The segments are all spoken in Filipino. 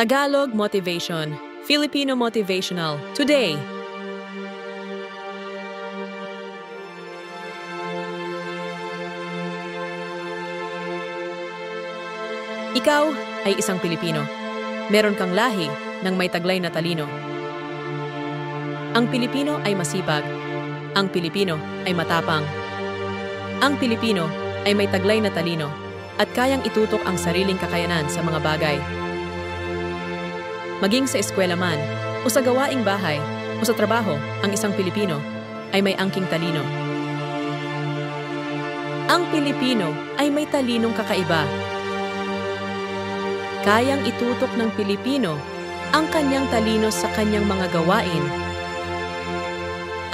Tagalog Motivation, Filipino Motivational, Today. Ikaw ay isang Pilipino. Meron kang lahi ng may taglay na talino. Ang Pilipino ay masipag. Ang Pilipino ay matapang. Ang Pilipino ay may taglay na talino at kayang itutok ang sariling kakayanan sa mga bagay. Maging sa eskwela man, o sa gawaing bahay, o sa trabaho, ang isang Pilipino ay may angking talino. Ang Pilipino ay may talinong kakaiba. Kayang itutok ng Pilipino ang kanyang talino sa kanyang mga gawain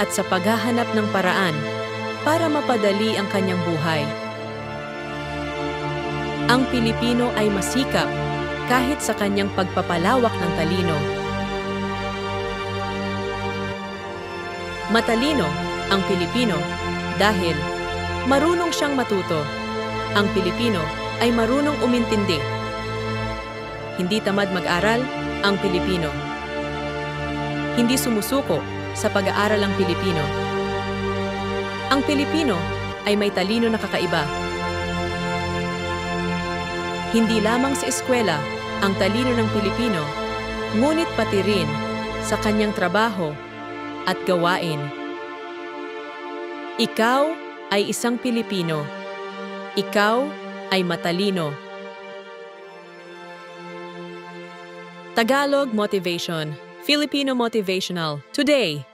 at sa paghahanap ng paraan para mapadali ang kanyang buhay. Ang Pilipino ay masikap kahit sa kanyang pagpapalawak ng talino. Matalino ang Pilipino dahil marunong siyang matuto. Ang Pilipino ay marunong umintindi. Hindi tamad mag-aral ang Pilipino. Hindi sumusuko sa pag-aaral ang Pilipino. Ang Pilipino ay may talino na kakaiba. Hindi lamang sa eskwela ang talino ng Pilipino, ngunit pati rin sa kanyang trabaho at gawain. Ikaw ay isang Pilipino. Ikaw ay matalino. Tagalog Motivation, Filipino Motivational, Today.